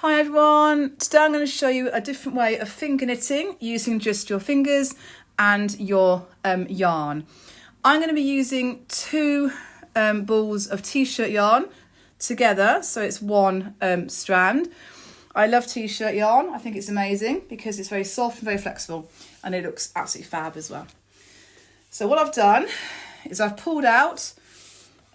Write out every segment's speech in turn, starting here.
Hi everyone, today I'm going to show you a different way of finger knitting using just your fingers and your yarn. I'm going to be using two balls of t-shirt yarn together, so it's one strand. I love t-shirt yarn. I think it's amazing because it's very soft and very flexible and it looks absolutely fab as well. So what I've done is I've pulled out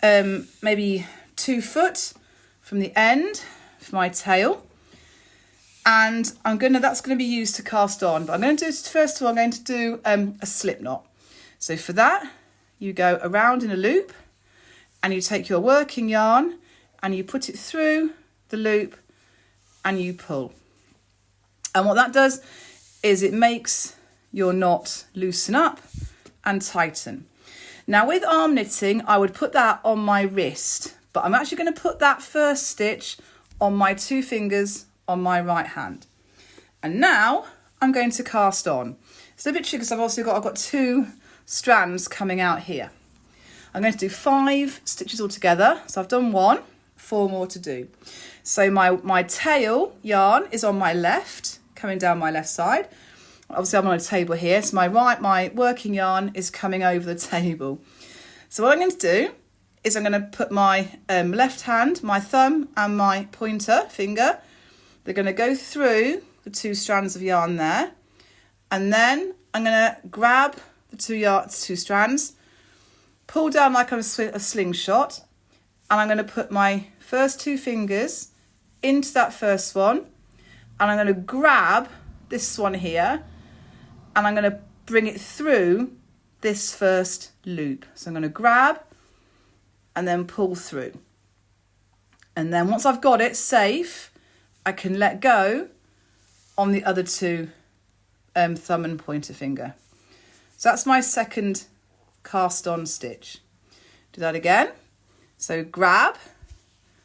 maybe 2 foot from the end for my tail, and that's going to be used to cast on, but I'm going to do, first of all, I'm going to do a slip knot. So for that, you go around in a loop and you take your working yarn and you put it through the loop and you pull. And what that does is it makes your knot loosen up and tighten. Now with arm knitting, I would put that on my wrist, but I'm actually going to put that first stitch on my 2 fingers on my right hand. And now I'm going to cast on. It's a bit tricky because I've got 2 strands coming out here. I'm going to do 5 stitches altogether. So I've done 1, 4 more to do. So my tail yarn is on my left, coming down my left side. Obviously I'm on a table here, so my working yarn is coming over the table. So what I'm going to do is I'm going to put my left hand, my thumb and my pointer finger, they're going to go through the 2 strands of yarn there, and then I'm going to grab the 2 strands, pull down like a slingshot, and I'm going to put my first 2 fingers into that first one, and I'm going to grab this one here, and I'm going to bring it through this first loop. So I'm going to grab and then pull through. And then once I've got it safe, I can let go on the other 2 thumb and pointer finger. So that's my second cast on stitch. Do that again. So grab,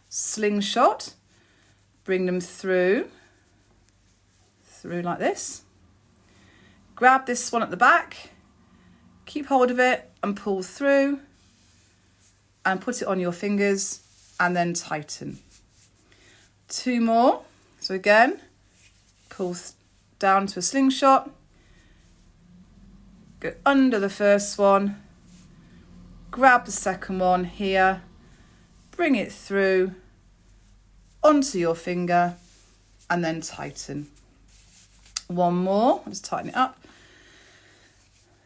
slingshot, bring them through like this. Grab this one at the back, keep hold of it and pull through and put it on your fingers and then tighten. 2 more. So again, pull down to a slingshot, go under the first one, grab the second one here, bring it through onto your finger and then tighten. 1 more, I'll just tighten it up.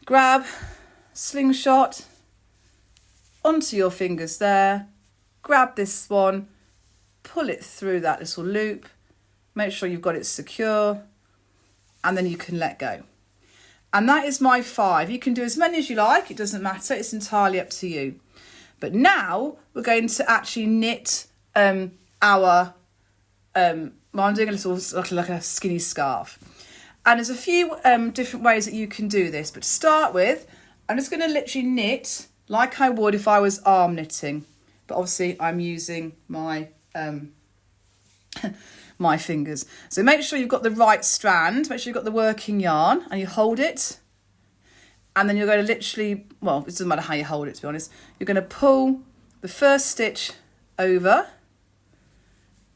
Grab, slingshot, onto your fingers there, grab this one, pull it through that little loop, make sure you've got it secure, and then you can let go. And that is my 5. You can do as many as you like, it doesn't matter, it's entirely up to you. But now we're going to actually knit I'm doing a little like a skinny scarf. And there's a few different ways that you can do this, but to start with, I'm just going to literally knit like I would if I was arm knitting, but obviously I'm using my my fingers. So make sure you've got the right strand, make sure you've got the working yarn and you hold it, and then you're going to literally, well, it doesn't matter how you hold it, to be honest, you're going to pull the first stitch over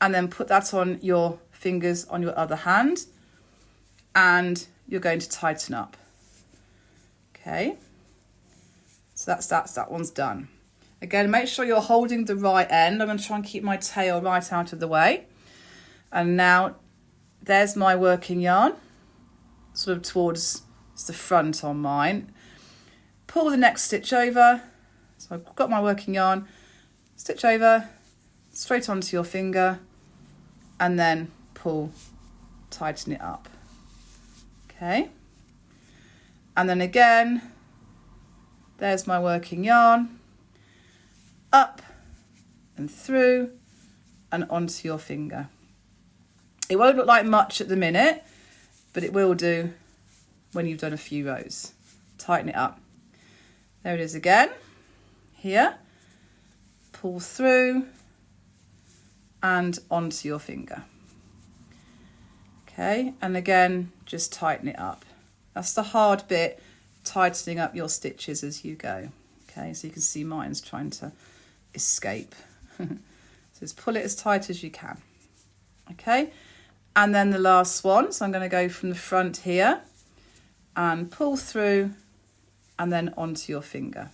and then put that on your fingers on your other hand, and you're going to tighten up. Okay, so that one's done. Again, make sure you're holding the right end. I'm going to try and keep my tail right out of the way. And now there's my working yarn, sort of towards the front on mine. Pull the next stitch over. So I've got my working yarn, stitch over, straight onto your finger, and then pull, tighten it up. Okay. And then again, there's my working yarn, up and through and onto your finger. It won't look like much at the minute, but it will do when you've done a few rows. Tighten it up. There it is again. Here, pull through and onto your finger. Okay, and again, just tighten it up. That's the hard bit, tightening up your stitches as you go. Okay, so you can see mine's trying to escape. So just pull it as tight as you can. Okay, and then the last one. So I'm going to go from the front here and pull through and then onto your finger.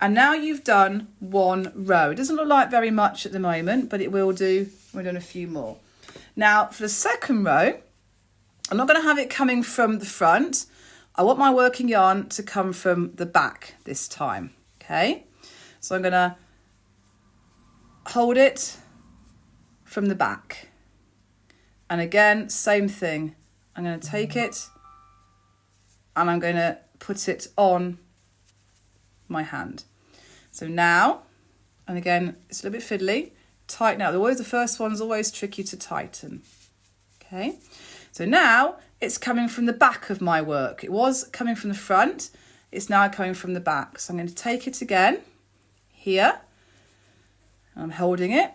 And now you've done one row. It doesn't look like very much at the moment, but it will do. We're doing a few more. Now for the second row, I'm not going to have it coming from the front. I want my working yarn to come from the back this time. Okay, so I'm going to hold it from the back. And again, same thing. I'm going to take it and I'm going to put it on my hand. So now, and again, it's a little bit fiddly, tighten out. The first one's always tricky to tighten. Okay, so now it's coming from the back of my work. It was coming from the front, it's now coming from the back. So I'm going to take it again, here, I'm holding it,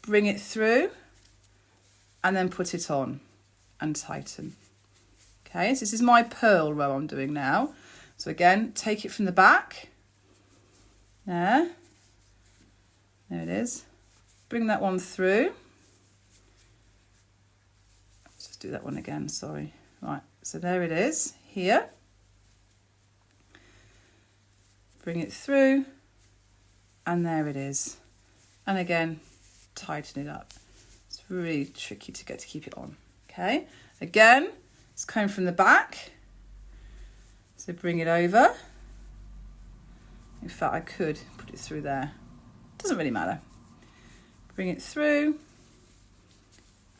bring it through, and then put it on and tighten. Okay, so this is my purl row I'm doing now. So again, take it from the back. There it is. Bring that one through. Let's just do that one again, sorry. Right, so there it is, here. Bring it through, and there it is. And again, tighten it up. It's really tricky to get to keep it on. Okay, again, it's coming from the back. So bring it over. In fact, I could put it through there. Doesn't really matter. Bring it through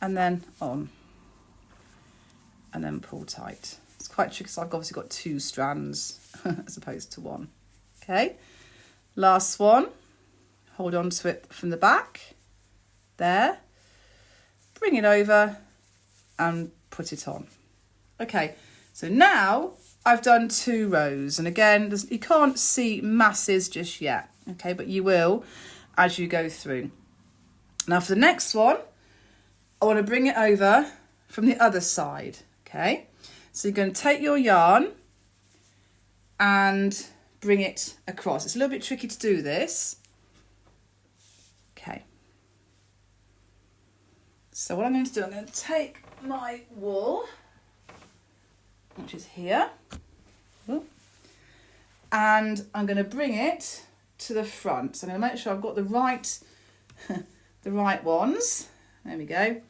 and then on. And then pull tight. It's quite tricky because I've obviously got two strands as opposed to one. Okay, last one. Hold on to it from the back. There. Bring it over and put it on. Okay, so now I've done 2 rows, and again, you can't see masses just yet, okay, but you will as you go through. Now for the next one, I want to bring it over from the other side, okay? So you're going to take your yarn and bring it across. It's a little bit tricky to do this. Okay. So what I'm going to do, I'm going to take my wool, which is here, and I'm going to bring it to the front. So I'm going to make sure I've got the right the right ones. There we go. And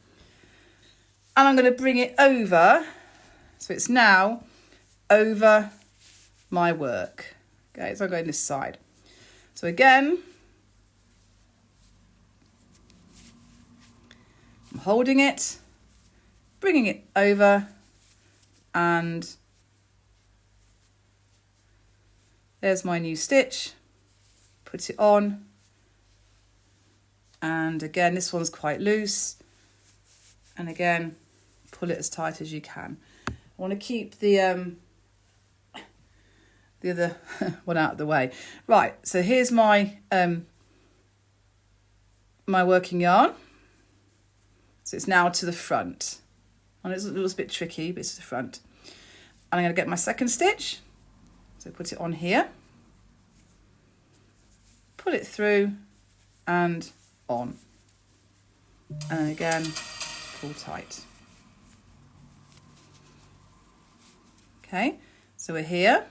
I'm going to bring it over, so it's now over my work. Okay, so I'm going this side. So again, I'm holding it, bringing it over, and there's my new stitch. Put it on, and again, this one's quite loose, and again, pull it as tight as you can. I want to keep the other one out of the way. Right, so here's my my working yarn. So it's now to the front. And it's a little bit tricky, but it's to the front. And I'm going to get my second stitch. So put it on here. Pull it through and on. And again, pull tight. Okay, so we're here.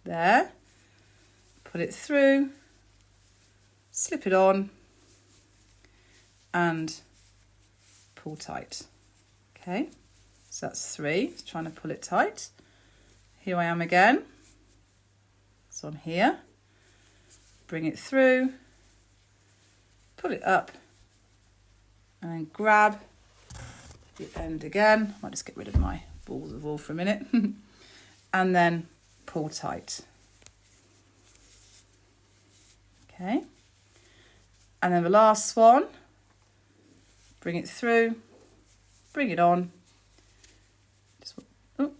There. Put it through. Slip it on. And pull tight. Okay, so that's 3. Just trying to pull it tight. Here I am again. It's on here. Bring it through. Pull it up. And then grab the end again. I might just get rid of my balls of wool for a minute. And then pull tight. Okay. And then the last one. Bring it through. Bring it on. Oh,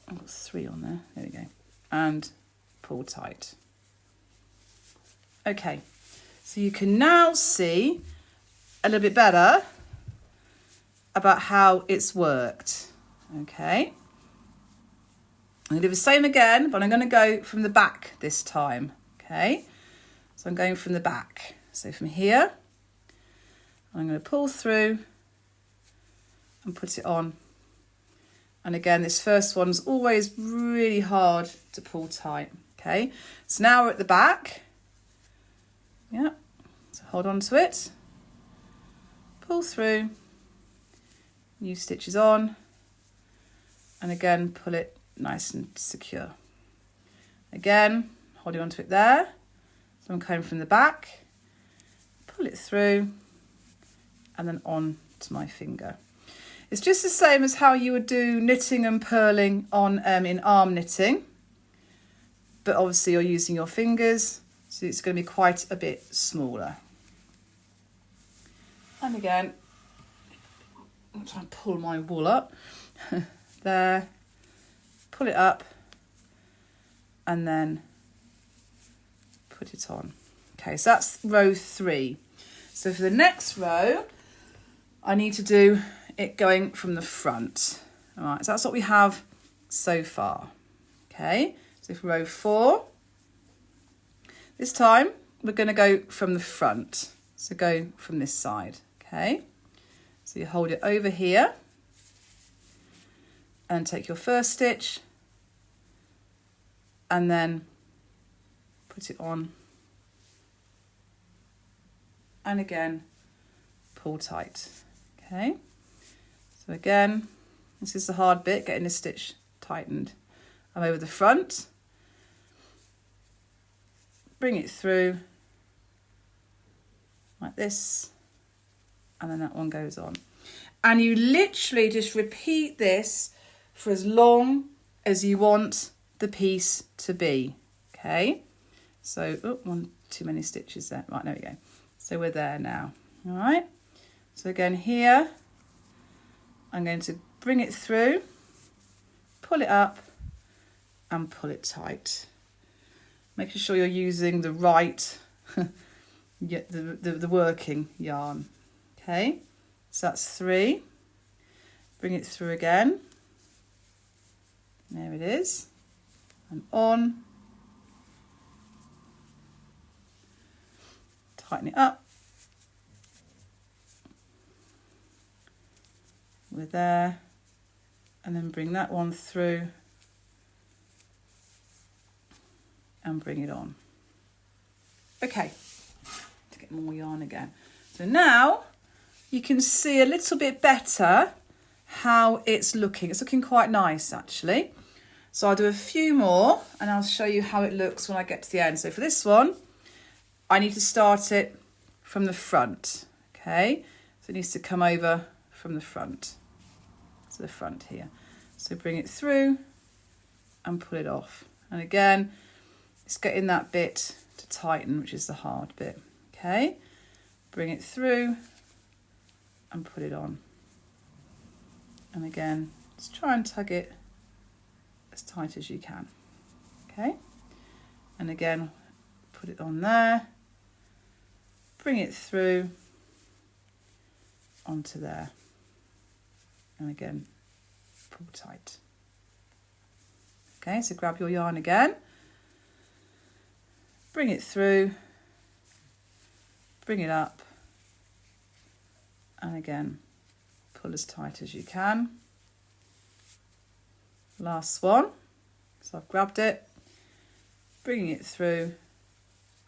I've got 3 on there. There we go. And pull tight. Okay, so you can now see a little bit better about how it's worked. Okay. I'm going to do the same again, but I'm going to go from the back this time. Okay, so I'm going from the back. So from here, I'm I'm going to pull through and put it on. And again, this first one's always really hard to pull tight. Okay, so now we're at the back. Yeah, so hold on to it, pull through, new stitches on, and again, pull it nice and secure. Again, holding on to it there. So I'm coming from the back, pull it through, and then on to my finger. It's just the same as how you would do knitting and purling on in arm knitting, but obviously you're using your fingers, so it's going to be quite a bit smaller. And again, I'll try and pull my wool up. There, pull it up, and then put it on. Okay, so that's row 3. So for the next row, I need to do it going from the front. All right, so that's what we have so far. Okay, so for row 4, this time we're going to go from the front. So go from this side. Okay, so you hold it over here and take your first stitch and then put it on, and again pull tight. Okay, so again, this is the hard bit, getting this stitch tightened. I'm over the front, bring it through like this, and then that one goes on. And you literally just repeat this for as long as you want the piece to be. Okay, so one too many stitches there. Right, there we go. So we're there now. All right, so again here, I'm going to bring it through, pull it up, and pull it tight. Making sure you're using the right, the working yarn. Okay, so that's 3. Bring it through again. There it is. And on. Tighten it up. We're there. And then bring that one through. And bring it on. Okay, to get more yarn again. So now you can see a little bit better how it's looking. It's looking quite nice actually. So I'll do a few more and I'll show you how it looks when I get to the end. So for this one, I need to start it from the front. Okay, so it needs to come over from the front. So the front here. So bring it through and pull it off. And again, it's getting that bit to tighten, which is the hard bit. Okay, bring it through and put it on. And again, just try and tug it as tight as you can. Okay, and again, put it on there, bring it through onto there, and again, pull tight. Okay, so grab your yarn again, bring it through, bring it up, and again, pull as tight as you can. Last one, so I've grabbed it, bringing it through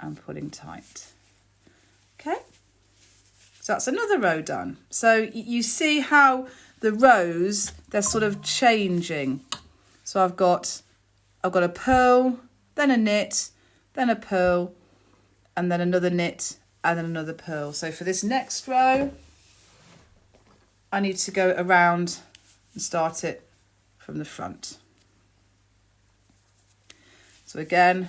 and pulling tight. Okay, so that's another row done. So you see how the rows, they're sort of changing. So I've got a purl, then a knit, then a purl, and then another knit, and then another purl. So for this next row, I need to go around and start it from the front. So again,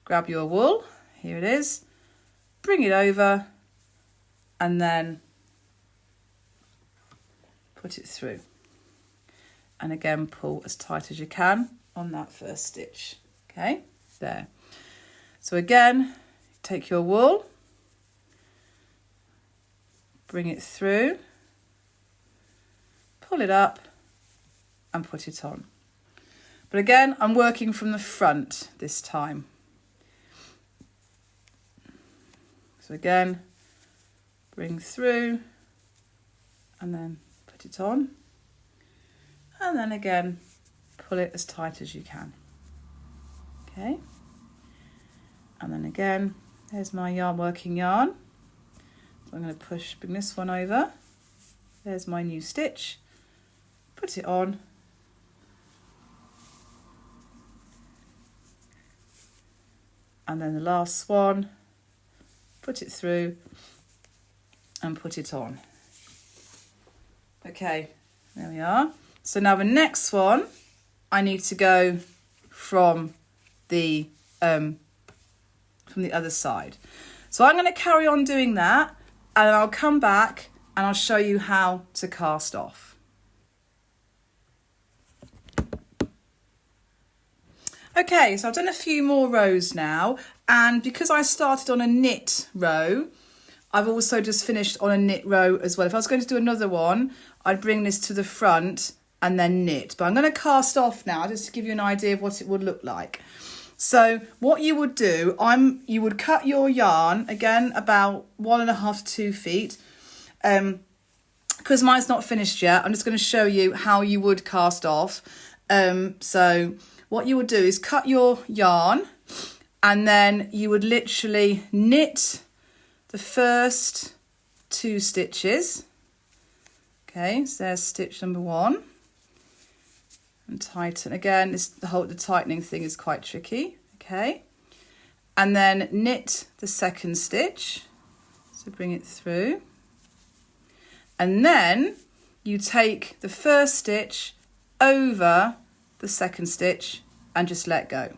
grab your wool, here it is, bring it over, and then put it through. And again, pull as tight as you can on that first stitch. Okay, there. So again, take your wool, bring it through, pull it up and put it on. But again, I'm working from the front this time. So again, bring through, and then put it on, and then again pull it as tight as you can. Okay, and then again, there's my yarn, working yarn. So I'm going to bring this one over. There's my new stitch, put it on, and then the last one, put it through and put it on. Okay, there we are. So now the next one, I need to go from the other side. So I'm going to carry on doing that, and I'll come back and I'll show you how to cast off. Okay, so I've done a few more rows now, and because I started on a knit row, I've also just finished on a knit row as well. If I was going to do another one, I'd bring this to the front and then knit. But I'm going to cast off now just to give you an idea of what it would look like. So what you would do, you would cut your yarn, again, about 1.5 to 2 feet. Because mine's not finished yet, I'm just going to show you how you would cast off. So what you would do is cut your yarn, and then you would literally knit the first 2 stitches. Okay, so there's stitch number 1, and tighten again. The tightening thing is quite tricky. Okay, and then knit the second stitch, so bring it through, and then you take the first stitch over the second stitch and just let go.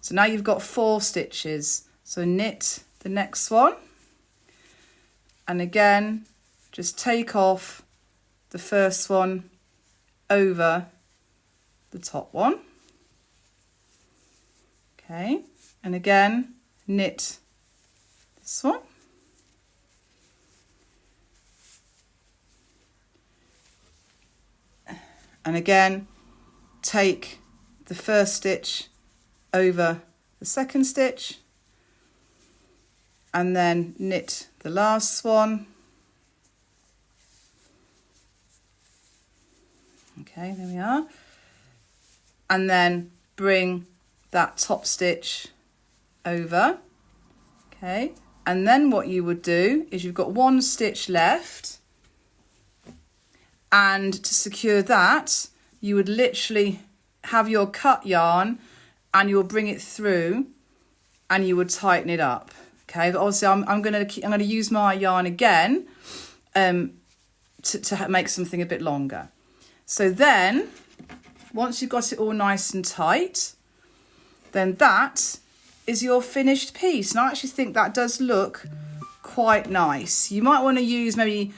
So now you've got 4 stitches. So knit the next one, and again just take off the first one over the top one. Okay, and again knit this one, and again take the first stitch over the second stitch, and then knit the last one. Okay, there we are. And then bring that top stitch over. Okay, and then what you would do is you've got 1 stitch left, and to secure that you would literally have your cut yarn and you will bring it through and you would tighten it up. Okay, but obviously I'm going to use my yarn again to make something a bit longer. So then once you've got it all nice and tight, then that is your finished piece. And I actually think that does look quite nice. You might want to use maybe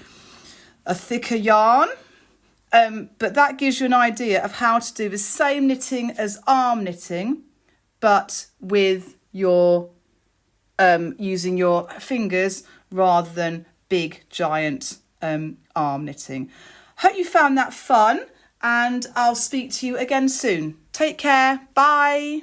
a thicker yarn, but that gives you an idea of how to do the same knitting as arm knitting, but with your using your fingers rather than big giant arm knitting. Hope you found that fun, and I'll speak to you again soon. Take care. Bye.